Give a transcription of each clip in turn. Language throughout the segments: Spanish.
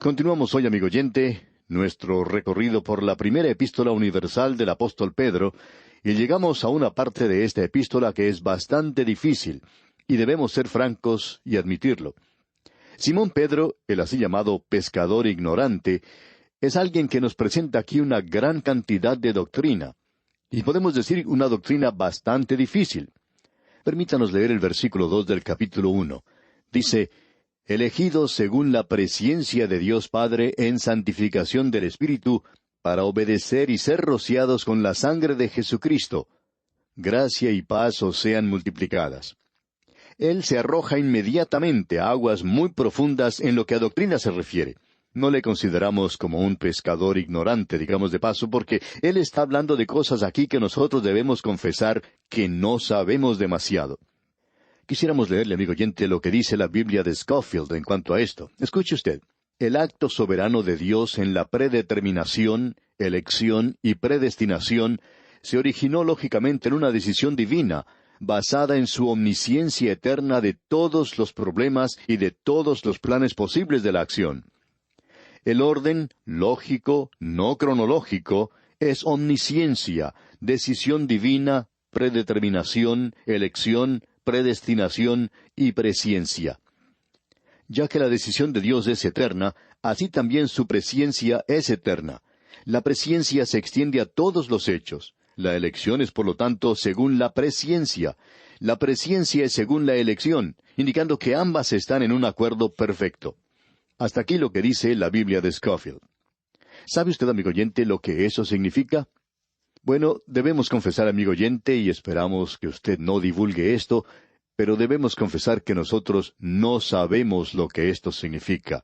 Continuamos hoy, amigo oyente, nuestro recorrido por la primera epístola universal del apóstol Pedro, y llegamos a una parte de esta epístola que es bastante difícil, y debemos ser francos y admitirlo. Simón Pedro, el así llamado pescador ignorante, es alguien que nos presenta aquí una gran cantidad de doctrina, y podemos decir una doctrina bastante difícil. Permítanos leer el versículo 2 del capítulo 1. Dice: elegidos según la presciencia de Dios Padre en santificación del Espíritu, para obedecer y ser rociados con la sangre de Jesucristo. Gracia y paz os sean multiplicadas. Él se arroja inmediatamente a aguas muy profundas en lo que a doctrina se refiere. No le consideramos como un pescador ignorante, digamos de paso, porque él está hablando de cosas aquí que nosotros debemos confesar que no sabemos demasiado. Quisiéramos leerle, amigo oyente, lo que dice la Biblia de Scofield en cuanto a esto. Escuche usted. El acto soberano de Dios en la predeterminación, elección y predestinación se originó lógicamente en una decisión divina, basada en su omnisciencia eterna de todos los problemas y de todos los planes posibles de la acción. El orden, lógico, no cronológico, es omnisciencia, decisión divina, predeterminación, elección, predestinación y presciencia. Ya que la decisión de Dios es eterna, así también su presciencia es eterna. La presciencia se extiende a todos los hechos. La elección es, por lo tanto, según la presciencia. La presciencia es según la elección, indicando que ambas están en un acuerdo perfecto. Hasta aquí lo que dice la Biblia de Scofield. ¿Sabe usted, amigo oyente, lo que eso significa? Bueno, debemos confesar, amigo oyente, y esperamos que usted no divulgue esto, pero debemos confesar que nosotros no sabemos lo que esto significa.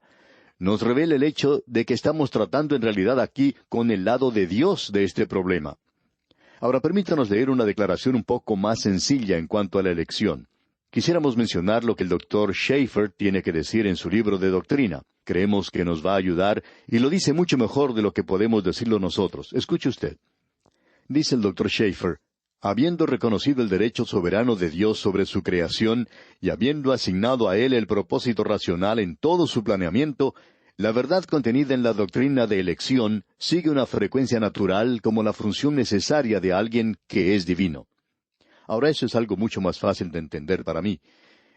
Nos revela el hecho de que estamos tratando en realidad aquí con el lado de Dios de este problema. Ahora permítanos leer una declaración un poco más sencilla en cuanto a la elección. Quisiéramos mencionar lo que el doctor Schaeffer tiene que decir en su libro de doctrina. Creemos que nos va a ayudar, y lo dice mucho mejor de lo que podemos decirlo nosotros. Escuche usted. Dice el doctor Schaeffer: habiendo reconocido el derecho soberano de Dios sobre su creación y habiendo asignado a Él el propósito racional en todo su planeamiento, la verdad contenida en la doctrina de elección sigue una frecuencia natural como la función necesaria de alguien que es divino. Ahora eso es algo mucho más fácil de entender para mí.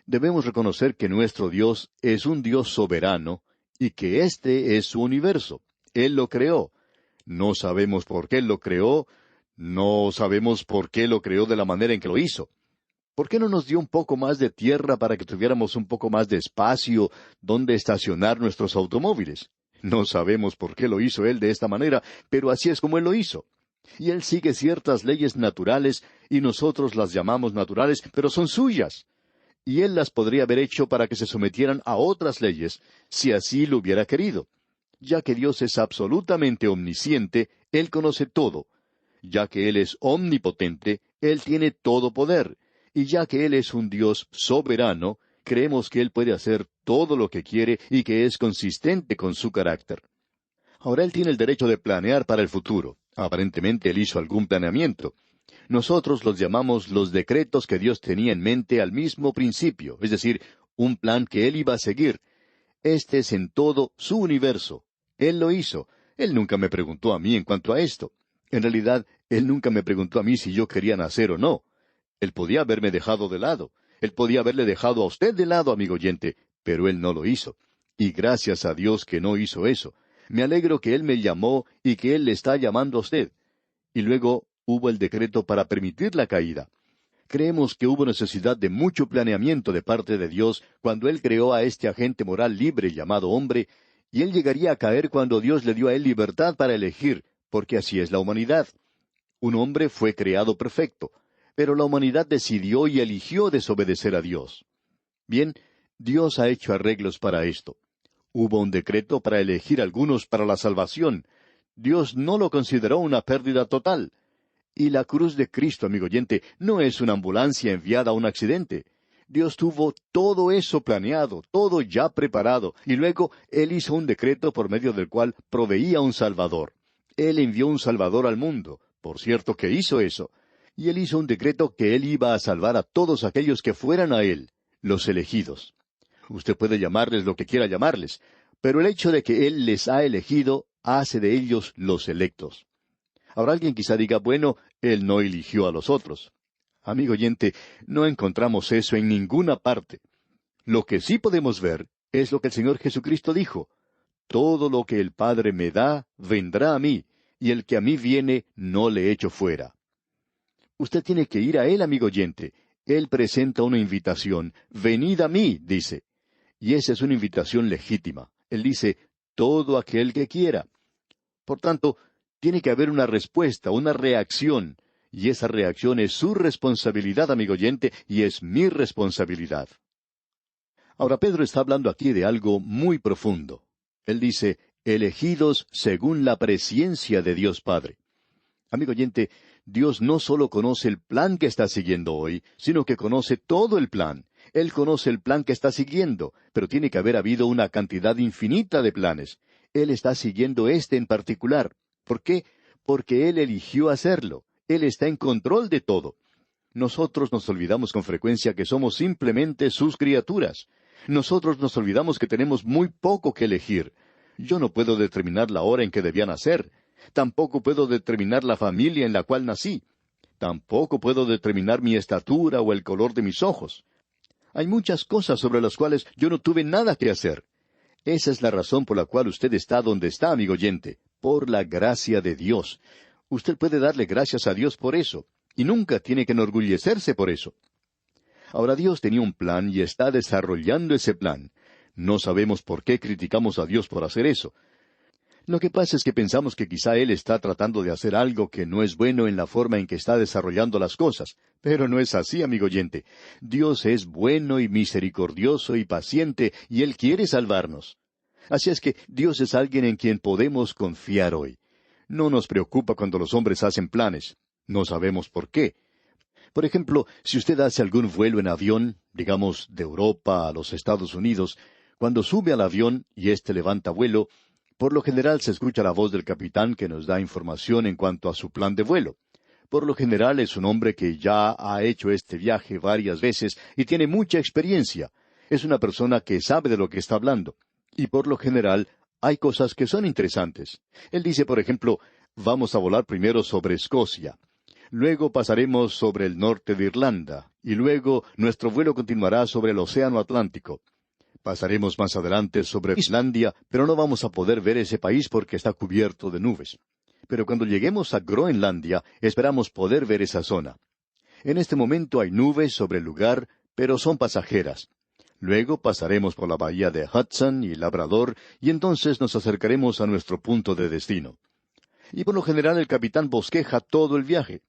Debemos reconocer que nuestro Dios es un Dios soberano y que este es su universo. Él lo creó. No sabemos por qué Él lo creó. No sabemos por qué lo creó de la manera en que lo hizo. ¿Por qué no nos dio un poco más de tierra para que tuviéramos un poco más de espacio donde estacionar nuestros automóviles? No sabemos por qué lo hizo Él de esta manera, pero así es como Él lo hizo. Y Él sigue ciertas leyes naturales, y nosotros las llamamos naturales, pero son suyas. Y Él las podría haber hecho para que se sometieran a otras leyes, si así lo hubiera querido. Ya que Dios es absolutamente omnisciente, Él conoce todo. Ya que Él es omnipotente, Él tiene todo poder. Y ya que Él es un Dios soberano, creemos que Él puede hacer todo lo que quiere y que es consistente con su carácter. Ahora Él tiene el derecho de planear para el futuro. Aparentemente Él hizo algún planeamiento. Nosotros los llamamos los decretos que Dios tenía en mente al mismo principio, es decir, un plan que Él iba a seguir. Este es en todo su universo. Él lo hizo. Él nunca me preguntó a mí en cuanto a esto. En realidad, Él nunca me preguntó a mí si yo quería nacer o no. Él podía haberme dejado de lado. Él podía haberle dejado a usted de lado, amigo oyente, pero Él no lo hizo. Y gracias a Dios que no hizo eso. Me alegro que Él me llamó y que Él le está llamando a usted. Y luego hubo el decreto para permitir la caída. Creemos que hubo necesidad de mucho planeamiento de parte de Dios cuando Él creó a este agente moral libre llamado hombre, y Él llegaría a caer cuando Dios le dio a Él libertad para elegir, porque así es la humanidad. Un hombre fue creado perfecto, pero la humanidad decidió y eligió desobedecer a Dios. Bien, Dios ha hecho arreglos para esto. Hubo un decreto para elegir algunos para la salvación. Dios no lo consideró una pérdida total. Y la cruz de Cristo, amigo oyente, no es una ambulancia enviada a un accidente. Dios tuvo todo eso planeado, todo ya preparado, y luego Él hizo un decreto por medio del cual proveía un Salvador. Él envió un Salvador al mundo, por cierto que hizo eso. Y Él hizo un decreto que Él iba a salvar a todos aquellos que fueran a Él, los elegidos. Usted puede llamarles lo que quiera llamarles. pero el hecho de que Él les ha elegido hace de ellos los electos. Ahora alguien quizá diga, bueno, Él no eligió a los otros. Amigo oyente, no encontramos eso en ninguna parte. Lo que sí podemos ver es lo que el Señor Jesucristo dijo. Todo lo que el Padre me da, vendrá a mí, y el que a mí viene, no le echo fuera. Usted tiene que ir a Él, amigo oyente. Él presenta una invitación. Venid a mí, dice. Y esa es una invitación legítima. Él dice, todo aquel que quiera. Por tanto, tiene que haber una respuesta, una reacción. Y esa reacción es su responsabilidad, amigo oyente, y es mi responsabilidad. Ahora Pedro está hablando aquí de algo muy profundo. Él dice, elegidos según la presciencia de Dios Padre. Amigo oyente, Dios no solo conoce el plan que está siguiendo hoy, sino que conoce todo el plan. Él conoce el plan que está siguiendo, pero tiene que haber habido una cantidad infinita de planes. Él está siguiendo este en particular. ¿Por qué? Porque Él eligió hacerlo. Él está en control de todo. Nosotros nos olvidamos con frecuencia que somos simplemente sus criaturas. Nosotros nos olvidamos que tenemos muy poco que elegir. Yo no puedo determinar la hora en que debía nacer. Tampoco puedo determinar la familia en la cual nací. Tampoco puedo determinar mi estatura o el color de mis ojos. Hay muchas cosas sobre las cuales yo no tuve nada que hacer. Esa es la razón por la cual usted está donde está, amigo oyente, por la gracia de Dios. Usted puede darle gracias a Dios por eso, y nunca tiene que enorgullecerse por eso. Ahora Dios tenía un plan y está desarrollando ese plan. No sabemos por qué criticamos a Dios por hacer eso. Lo que pasa es que pensamos que quizá Él está tratando de hacer algo que no es bueno en la forma en que está desarrollando las cosas. Pero no es así, amigo oyente. Dios es bueno y misericordioso y paciente, y Él quiere salvarnos. Así es que Dios es alguien en quien podemos confiar hoy. No nos preocupa cuando los hombres hacen planes. No sabemos por qué. Por ejemplo, si usted hace algún vuelo en avión, digamos de Europa a los Estados Unidos, cuando sube al avión y éste levanta vuelo, por lo general se escucha la voz del capitán que nos da información en cuanto a su plan de vuelo. Por lo general es un hombre que ya ha hecho este viaje varias veces y tiene mucha experiencia. Es una persona que sabe de lo que está hablando. Y por lo general hay cosas que son interesantes. Él dice, por ejemplo, vamos a volar primero sobre Escocia. Luego pasaremos sobre el norte de Irlanda, y luego nuestro vuelo continuará sobre el Océano Atlántico. Pasaremos más adelante sobre Islandia, pero no vamos a poder ver ese país porque está cubierto de nubes. Pero cuando lleguemos a Groenlandia, esperamos poder ver esa zona. En este momento hay nubes sobre el lugar, pero son pasajeras. Luego pasaremos por la bahía de Hudson y Labrador, y entonces nos acercaremos a nuestro punto de destino. Y por lo general el capitán bosqueja todo el viaje.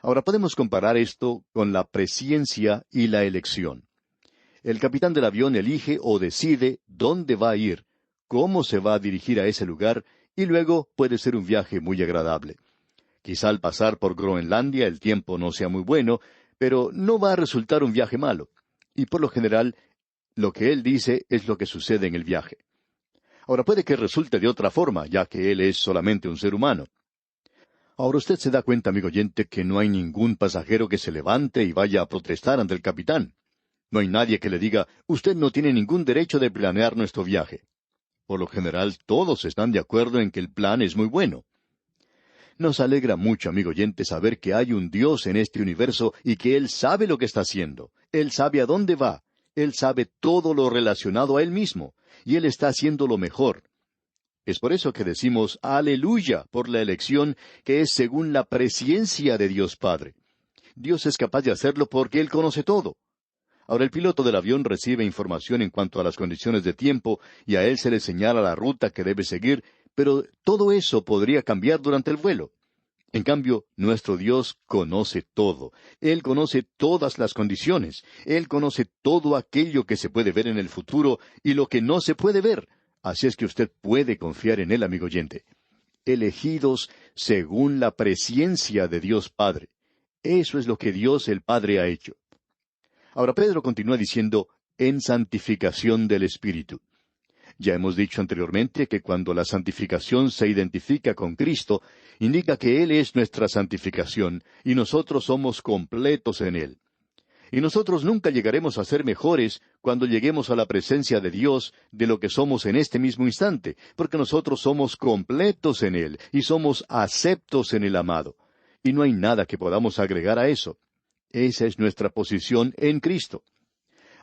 Ahora podemos comparar esto con la presciencia y la elección. El capitán del avión elige o decide dónde va a ir, cómo se va a dirigir a ese lugar, y luego puede ser un viaje muy agradable. Quizá al pasar por Groenlandia el tiempo no sea muy bueno, pero no va a resultar un viaje malo. Y por lo general, lo que él dice es lo que sucede en el viaje. Ahora puede que resulte de otra forma, ya que él es solamente un ser humano. Ahora usted se da cuenta, amigo oyente, que no hay ningún pasajero que se levante y vaya a protestar ante el capitán. No hay nadie que le diga, usted no tiene ningún derecho de planear nuestro viaje. Por lo general, todos están de acuerdo en que el plan es muy bueno. Nos alegra mucho, amigo oyente, saber que hay un Dios en este universo y que Él sabe lo que está haciendo. Él sabe a dónde va. Él sabe todo lo relacionado a Él mismo. Y Él está haciendo lo mejor. Es por eso que decimos aleluya por la elección que es según la presciencia de Dios Padre. Dios es capaz de hacerlo porque Él conoce todo. Ahora el piloto del avión recibe información en cuanto a las condiciones de tiempo y a él se le señala la ruta que debe seguir, pero todo eso podría cambiar durante el vuelo. En cambio, nuestro Dios conoce todo. Él conoce todas las condiciones. Él conoce todo aquello que se puede ver en el futuro y lo que no se puede ver. Así es que usted puede confiar en Él, amigo oyente. Elegidos según la presciencia de Dios Padre. Eso es lo que Dios el Padre ha hecho. Ahora Pedro continúa diciendo, en santificación del Espíritu. Ya hemos dicho anteriormente que cuando la santificación se identifica con Cristo, indica que Él es nuestra santificación y nosotros somos completos en Él. Y nosotros nunca llegaremos a ser mejores cuando lleguemos a la presencia de Dios de lo que somos en este mismo instante, porque nosotros somos completos en Él y somos aceptos en el amado. Y no hay nada que podamos agregar a eso. Esa es nuestra posición en Cristo.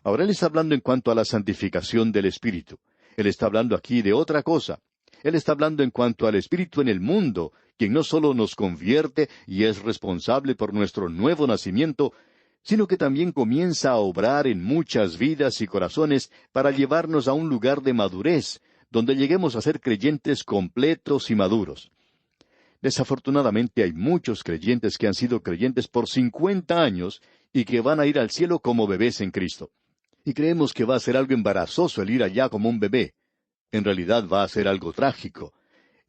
Ahora Él está hablando en cuanto a la santificación del Espíritu. Él está hablando aquí de otra cosa. Él está hablando en cuanto al Espíritu en el mundo, quien no solo nos convierte y es responsable por nuestro nuevo nacimiento, sino que también comienza a obrar en muchas vidas y corazones para llevarnos a un lugar de madurez, donde lleguemos a ser creyentes completos y maduros. Desafortunadamente hay muchos creyentes que han sido creyentes por 50 años y que van a ir al cielo como bebés en Cristo. Y creemos que va a ser algo embarazoso el ir allá como un bebé. En realidad va a ser algo trágico.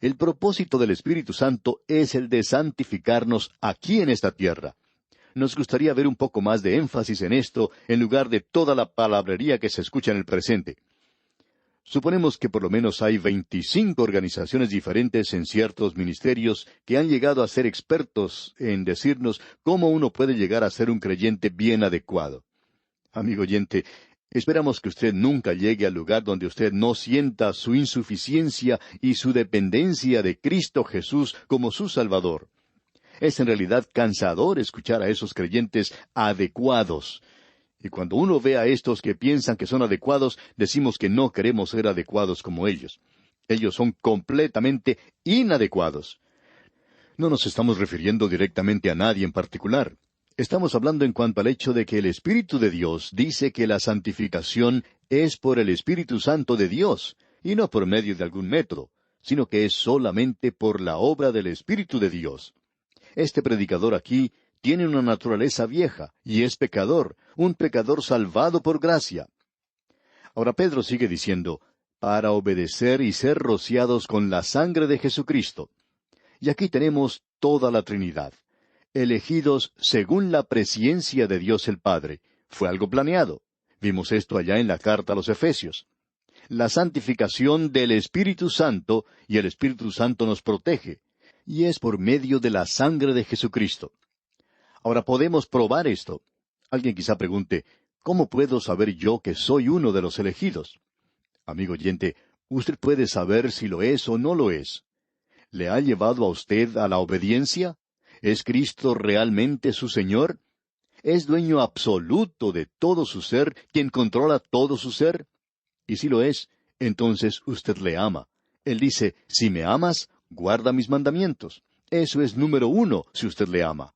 El propósito del Espíritu Santo es el de santificarnos aquí en esta tierra. Nos gustaría ver un poco más de énfasis en esto, en lugar de toda la palabrería que se escucha en el presente. Suponemos que por lo menos hay 25 organizaciones diferentes en ciertos ministerios que han llegado a ser expertos en decirnos cómo uno puede llegar a ser un creyente bien adecuado. Amigo oyente, esperamos que usted nunca llegue al lugar donde usted no sienta su insuficiencia y su dependencia de Cristo Jesús como su Salvador. Es en realidad cansador escuchar a esos creyentes adecuados. Y cuando uno ve a estos que piensan que son adecuados, decimos que no queremos ser adecuados como ellos. Ellos son completamente inadecuados. No nos estamos refiriendo directamente a nadie en particular. Estamos hablando en cuanto al hecho de que el Espíritu de Dios dice que la santificación es por el Espíritu Santo de Dios, y no por medio de algún método, sino que es solamente por la obra del Espíritu de Dios. Este predicador aquí tiene una naturaleza vieja, y es pecador, un pecador salvado por gracia. Ahora Pedro sigue diciendo, para obedecer y ser rociados con la sangre de Jesucristo. Y aquí tenemos toda la Trinidad. Elegidos según la presciencia de Dios el Padre. Fue algo planeado. Vimos esto allá en la carta a los Efesios. La santificación del Espíritu Santo, y el Espíritu Santo nos protege, y es por medio de la sangre de Jesucristo. Ahora podemos probar esto. Alguien quizá pregunte, ¿cómo puedo saber yo que soy uno de los elegidos? Amigo oyente, usted puede saber si lo es o no lo es. ¿Le ha llevado a usted a la obediencia? ¿Es Cristo realmente su Señor? ¿Es dueño absoluto de todo su ser, quien controla todo su ser? Y si lo es, entonces usted le ama. Él dice, si me amas, guarda mis mandamientos. Eso es número 1, si usted le ama.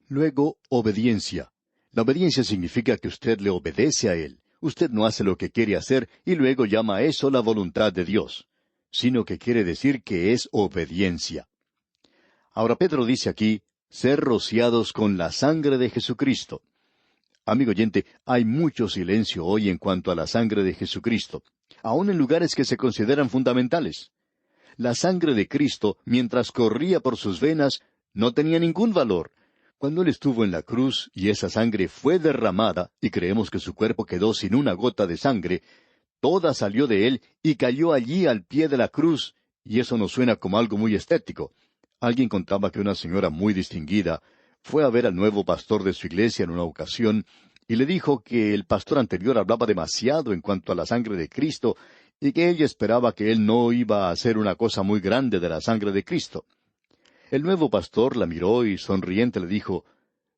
Luego, obediencia. La obediencia significa que usted le obedece a Él. Usted no hace lo que quiere hacer y luego llama a eso la voluntad de Dios, sino que quiere decir que es obediencia. Ahora Pedro dice aquí, ser rociados con la sangre de Jesucristo. Amigo oyente, hay mucho silencio hoy en cuanto a la sangre de Jesucristo, aun en lugares que se consideran fundamentales. La sangre de Cristo, mientras corría por sus venas, no tenía ningún valor. Cuando Él estuvo en la cruz y esa sangre fue derramada, y creemos que su cuerpo quedó sin una gota de sangre, toda salió de Él y cayó allí al pie de la cruz, y eso nos suena como algo muy estético. Alguien contaba que una señora muy distinguida fue a ver al nuevo pastor de su iglesia en una ocasión y le dijo que el pastor anterior hablaba demasiado en cuanto a la sangre de Cristo y que ella esperaba que él no iba a hacer una cosa muy grande de la sangre de Cristo. El nuevo pastor la miró y sonriente le dijo,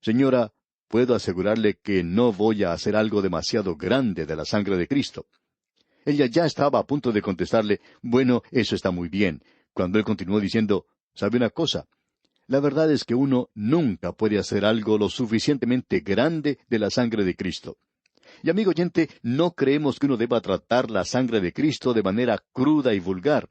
«Señora, puedo asegurarle que no voy a hacer algo demasiado grande de la sangre de Cristo». Ella ya estaba a punto de contestarle, «Bueno, eso está muy bien», cuando él continuó diciendo, «¿Sabe una cosa? La verdad es que uno nunca puede hacer algo lo suficientemente grande de la sangre de Cristo». Y amigo oyente, no creemos que uno deba tratar la sangre de Cristo de manera cruda y vulgar.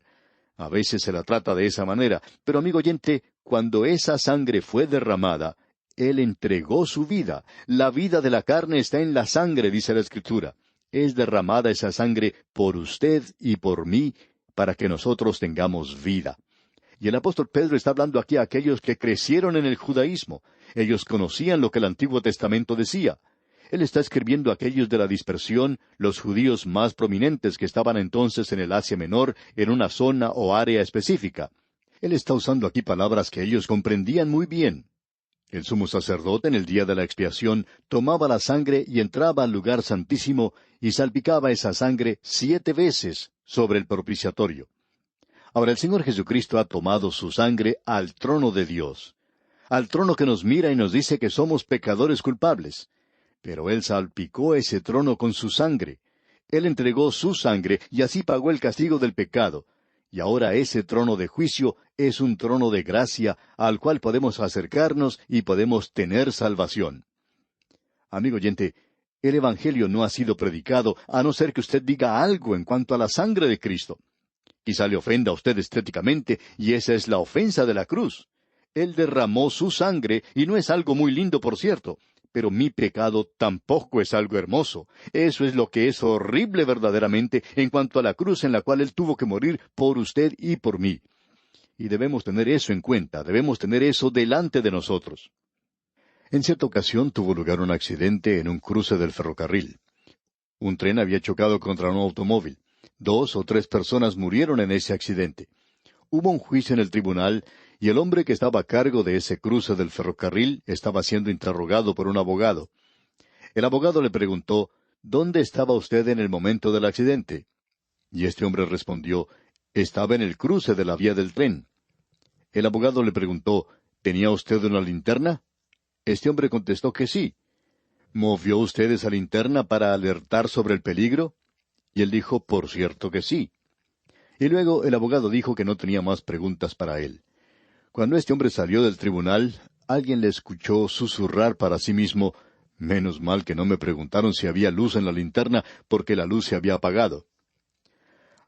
A veces se la trata de esa manera, pero amigo oyente, cuando esa sangre fue derramada, Él entregó su vida. La vida de la carne está en la sangre, dice la Escritura. Es derramada esa sangre por usted y por mí, para que nosotros tengamos vida. Y el apóstol Pedro está hablando aquí a aquellos que crecieron en el judaísmo. Ellos conocían lo que el Antiguo Testamento decía. Él está escribiendo a aquellos de la dispersión, los judíos más prominentes que estaban entonces en el Asia Menor, en una zona o área específica. Él está usando aquí palabras que ellos comprendían muy bien. El sumo sacerdote en el día de la expiación tomaba la sangre y entraba al lugar santísimo y salpicaba esa sangre 7 veces sobre el propiciatorio. Ahora el Señor Jesucristo ha tomado su sangre al trono de Dios, al trono que nos mira y nos dice que somos pecadores culpables. Pero Él salpicó ese trono con su sangre. Él entregó su sangre y así pagó el castigo del pecado. Y ahora ese trono de juicio es un trono de gracia al cual podemos acercarnos y podemos tener salvación. Amigo oyente, el Evangelio no ha sido predicado a no ser que usted diga algo en cuanto a la sangre de Cristo. Quizá le ofenda a usted estéticamente, y esa es la ofensa de la cruz. Él derramó su sangre, y no es algo muy lindo, por cierto, pero mi pecado tampoco es algo hermoso. Eso es lo que es horrible verdaderamente en cuanto a la cruz en la cual Él tuvo que morir por usted y por mí. Y debemos tener eso en cuenta, debemos tener eso delante de nosotros. En cierta ocasión tuvo lugar un accidente en un cruce del ferrocarril. Un tren había chocado contra un automóvil. 2 o 3 personas murieron en ese accidente. Hubo un juicio en el tribunal y el hombre que estaba a cargo de ese cruce del ferrocarril estaba siendo interrogado por un abogado. El abogado le preguntó, ¿dónde estaba usted en el momento del accidente? Y este hombre respondió, estaba en el cruce de la vía del tren. El abogado le preguntó, ¿tenía usted una linterna? Este hombre contestó que sí. ¿Movió usted esa linterna para alertar sobre el peligro? Y él dijo, por cierto que sí. Y luego el abogado dijo que no tenía más preguntas para él. Cuando este hombre salió del tribunal, alguien le escuchó susurrar para sí mismo, menos mal que no me preguntaron si había luz en la linterna, porque la luz se había apagado.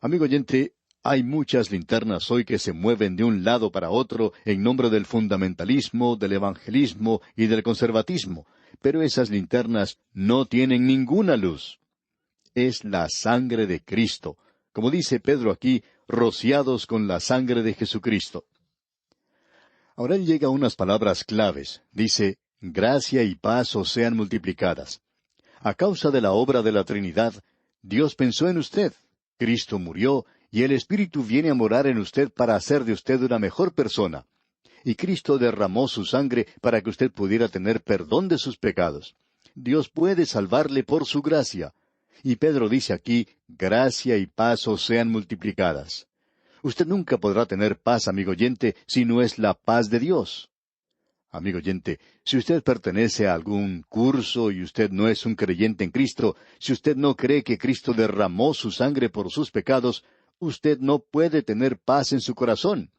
Amigo oyente, hay muchas linternas hoy que se mueven de un lado para otro en nombre del fundamentalismo, del evangelismo y del conservatismo, pero esas linternas no tienen ninguna luz. Es la sangre de Cristo, como dice Pedro aquí, rociados con la sangre de Jesucristo. Ahora él llega a unas palabras claves. Dice, gracia y paz os sean multiplicadas. A causa de la obra de la Trinidad, Dios pensó en usted. Cristo murió, y el Espíritu viene a morar en usted para hacer de usted una mejor persona. Y Cristo derramó su sangre para que usted pudiera tener perdón de sus pecados. Dios puede salvarle por su gracia. Y Pedro dice aquí, gracia y paz os sean multiplicadas. Usted nunca podrá tener paz, amigo oyente, si no es la paz de Dios. Amigo oyente, si usted pertenece a algún curso y usted no es un creyente en Cristo, si usted no cree que Cristo derramó su sangre por sus pecados, usted no puede tener paz en su corazón.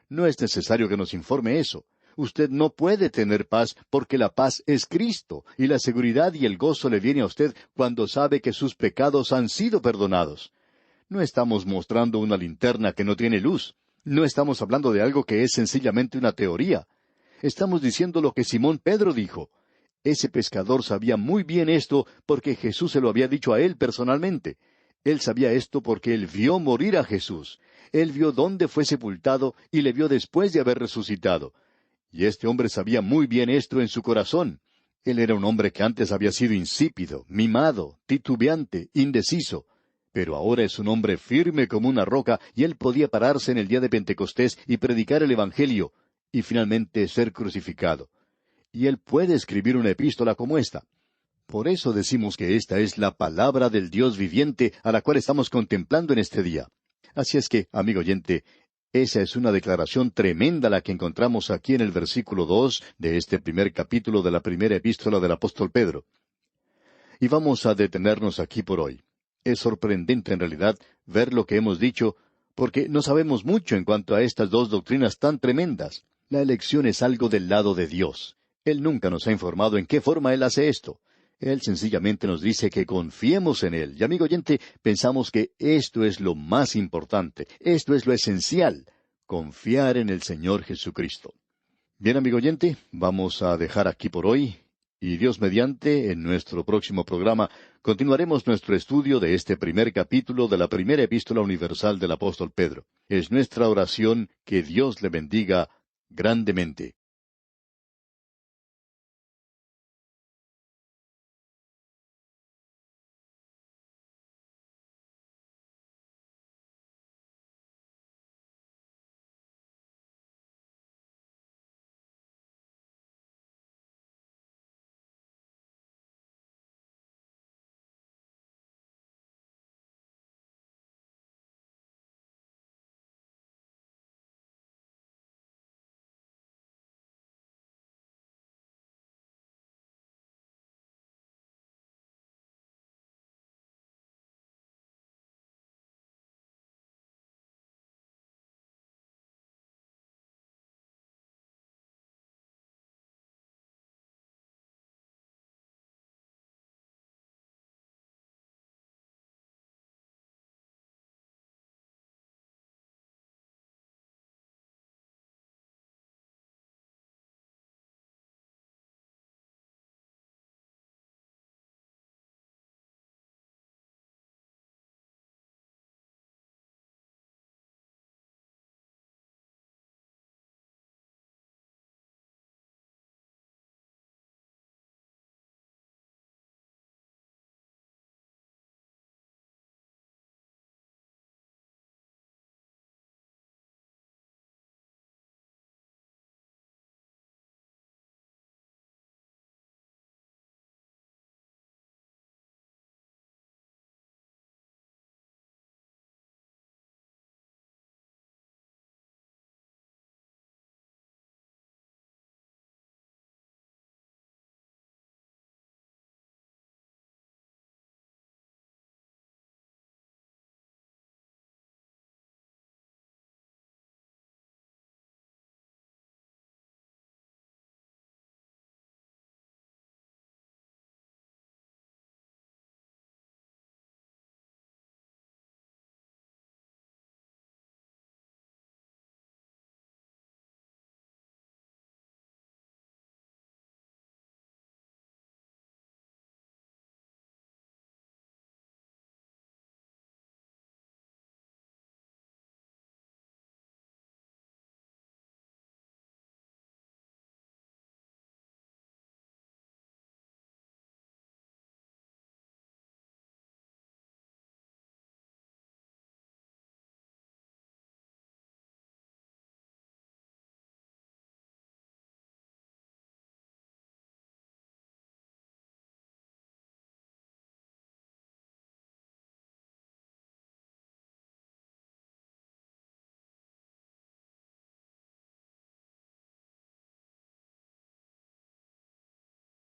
No es necesario que nos informe eso. Usted no puede tener paz porque la paz es Cristo, y la seguridad y el gozo le viene a usted cuando sabe que sus pecados han sido perdonados. No estamos mostrando una linterna que no tiene luz. No estamos hablando de algo que es sencillamente una teoría. Estamos diciendo lo que Simón Pedro dijo. Ese pescador sabía muy bien esto porque Jesús se lo había dicho a él personalmente. Él sabía esto porque él vio morir a Jesús. Él vio dónde fue sepultado y le vio después de haber resucitado. Y este hombre sabía muy bien esto en su corazón. Él era un hombre que antes había sido insípido, mimado, titubeante, indeciso. Pero ahora es un hombre firme como una roca, y él podía pararse en el día de Pentecostés y predicar el Evangelio, y finalmente ser crucificado. Y él puede escribir una epístola como esta. Por eso decimos que esta es la palabra del Dios viviente a la cual estamos contemplando en este día. Así es que, amigo oyente, esa es una declaración tremenda la que encontramos aquí en el versículo 2 de este primer capítulo de la primera epístola del apóstol Pedro. Y vamos a detenernos aquí por hoy. Es sorprendente en realidad ver lo que hemos dicho, porque no sabemos mucho en cuanto a estas dos doctrinas tan tremendas. La elección es algo del lado de Dios. Él nunca nos ha informado en qué forma Él hace esto. Él sencillamente nos dice que confiemos en Él. Y amigo oyente, pensamos que esto es lo más importante, esto es lo esencial, confiar en el Señor Jesucristo. Bien, amigo oyente, vamos a dejar aquí por hoy. Y Dios mediante, en nuestro próximo programa, continuaremos nuestro estudio de este primer capítulo de la primera epístola universal del apóstol Pedro. Es nuestra oración que Dios le bendiga grandemente.